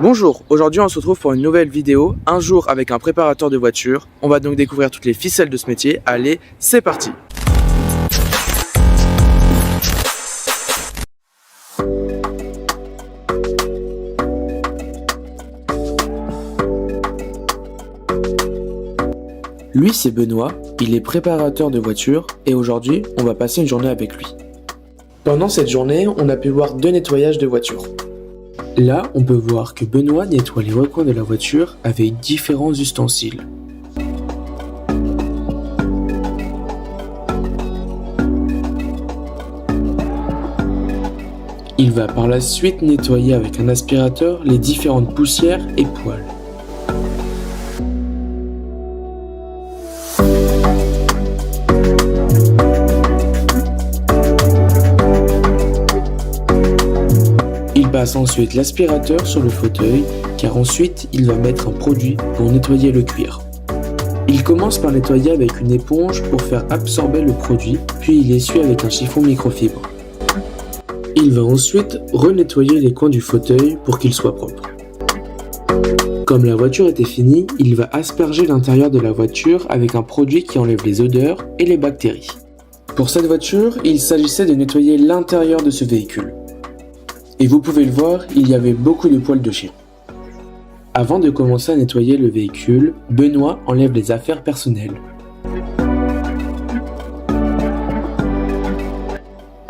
Bonjour, aujourd'hui on se retrouve pour une nouvelle vidéo, un jour avec un préparateur de voiture. On va donc découvrir toutes les ficelles de ce métier. Allez, c'est parti! Lui c'est Benoît, il est préparateur de voiture et aujourd'hui on va passer une journée avec lui. Pendant cette journée, on a pu voir 2 nettoyages de voiture. Là, on peut voir que Benoît nettoie les recoins de la voiture avec différents ustensiles. Il va par la suite nettoyer avec un aspirateur les différentes poussières et poils. Il passe ensuite l'aspirateur sur le fauteuil, car ensuite il va mettre un produit pour nettoyer le cuir. Il commence par nettoyer avec une éponge pour faire absorber le produit, puis il essuie avec un chiffon microfibre. Il va ensuite renettoyer les coins du fauteuil pour qu'il soit propre. Comme la voiture était finie, il va asperger l'intérieur de la voiture avec un produit qui enlève les odeurs et les bactéries. Pour cette voiture, il s'agissait de nettoyer l'intérieur de ce véhicule. Et vous pouvez le voir, il y avait beaucoup de poils de chien. Avant de commencer à nettoyer le véhicule, Benoît enlève les affaires personnelles.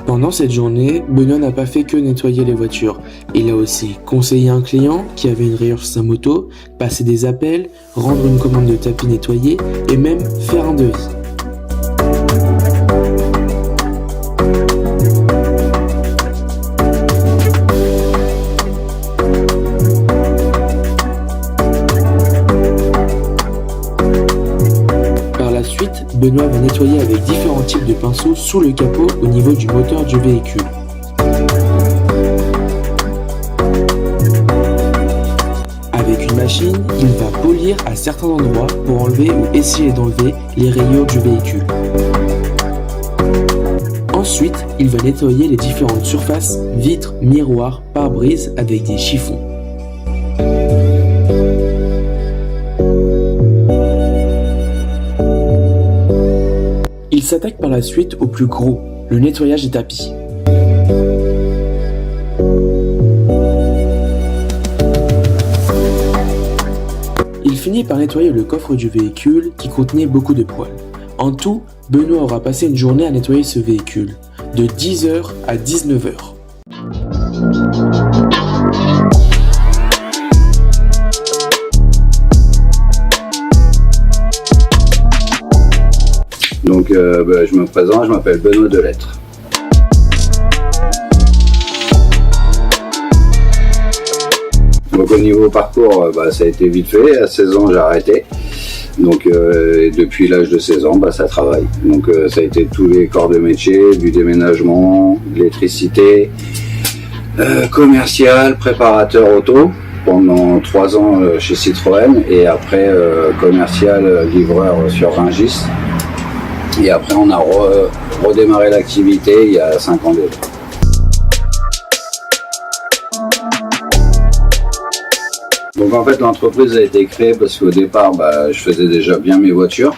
Pendant cette journée, Benoît n'a pas fait que nettoyer les voitures. Il a aussi conseillé un client qui avait une rayure sur sa moto, passer des appels, rendre une commande de tapis nettoyé et même faire un devis. Benoît va nettoyer avec différents types de pinceaux sous le capot au niveau du moteur du véhicule. Avec une machine, il va polir à certains endroits pour enlever ou essayer d'enlever les rayures du véhicule. Ensuite, il va nettoyer les différentes surfaces, vitres, miroirs, pare-brise avec des chiffons. Il s'attaque par la suite au plus gros, le nettoyage des tapis. Il finit par nettoyer le coffre du véhicule qui contenait beaucoup de poils. En tout, Benoît aura passé une journée à nettoyer ce véhicule, de 10h à 19h. Donc je me présente, je m'appelle Benoît Delettre. Donc au niveau parcours, ça a été vite fait. À 16 ans j'ai arrêté. Donc depuis l'âge de 16 ans, ça travaille. Donc ça a été tous les corps de métier, du déménagement, de l'électricité, commercial, préparateur auto pendant 3 ans chez Citroën et après commercial livreur sur Rungis. Et après, on a redémarré l'activité il y a 5 ans déjà. Donc en fait, l'entreprise a été créée parce qu'au départ, je faisais déjà bien mes voitures.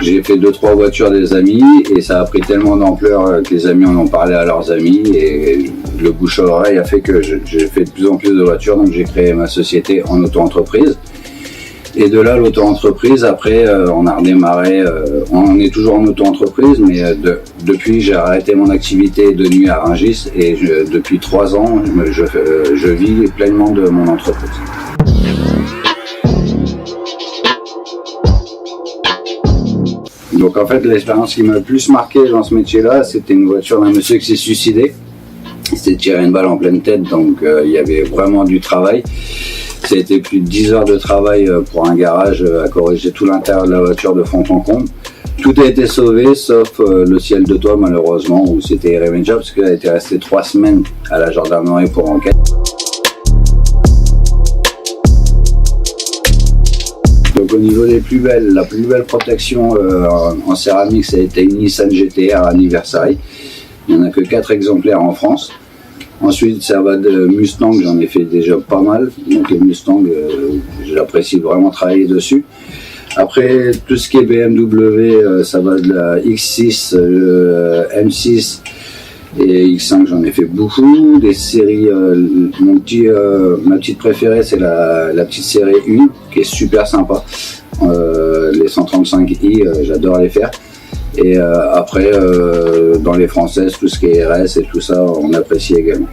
J'ai fait 2-3 voitures des amis et ça a pris tellement d'ampleur que les amis en ont parlé à leurs amis et le bouche à oreille a fait que j'ai fait de plus en plus de voitures. Donc j'ai créé ma société en auto-entreprise. Et de là, l'auto-entreprise, après, on a redémarré, on est toujours en auto-entreprise, mais depuis, j'ai arrêté mon activité de nuit à Rungis et depuis 3 ans, je vis pleinement de mon entreprise. Donc en fait, l'expérience qui m'a le plus marqué dans ce métier-là, c'était une voiture d'un monsieur qui s'est suicidé. Il s'est tiré une balle en pleine tête, donc il y avait vraiment du travail. Ça a été plus de 10 heures de travail pour un garage à corriger tout l'intérieur de la voiture de fond en comble. Tout a été sauvé sauf le ciel de toit malheureusement où c'était irrémédiable parce qu'elle a été restée 3 semaines à la gendarmerie pour enquête. Donc au niveau des plus belles, la plus belle protection en céramique, ça a été une Nissan GT-R Anniversary. Il n'y en a que 4 exemplaires en France. Ensuite, ça va de Mustang, j'en ai fait déjà pas mal. Donc les Mustang, j'apprécie vraiment travailler dessus. Après, tout ce qui est BMW, ça va de la X6, M6 et X5, j'en ai fait beaucoup. Des séries, ma petite préférée, c'est la petite série 1, qui est super sympa. Les 135i, j'adore les faire. Et après, dans les françaises, tout ce qui est RS et tout ça, on apprécie également.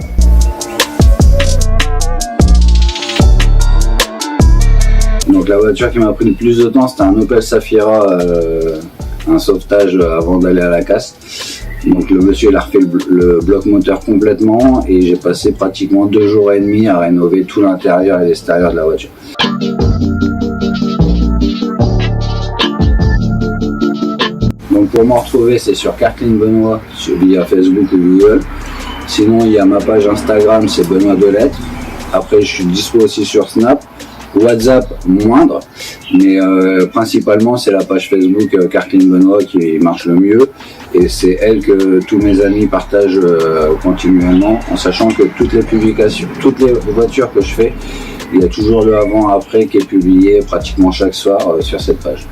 Donc la voiture qui m'a pris le plus de temps, c'était un Opel Safira, un sauvetage avant d'aller à la casse. Donc le monsieur il a refait le bloc moteur complètement et j'ai passé pratiquement 2 jours et demi à rénover tout l'intérieur et l'extérieur de la voiture. Donc pour m'en retrouver, c'est sur Kartline Benoît, via Facebook ou Google. Sinon, il y a ma page Instagram, c'est Benoît Delettre. Après, je suis dispo aussi sur Snap. WhatsApp, moindre. Mais principalement, c'est la page Facebook Kartline Benoît qui marche le mieux. Et c'est elle que tous mes amis partagent continuellement, en sachant que toutes les publications, toutes les voitures que je fais, il y a toujours le avant-après qui est publié pratiquement chaque soir sur cette page.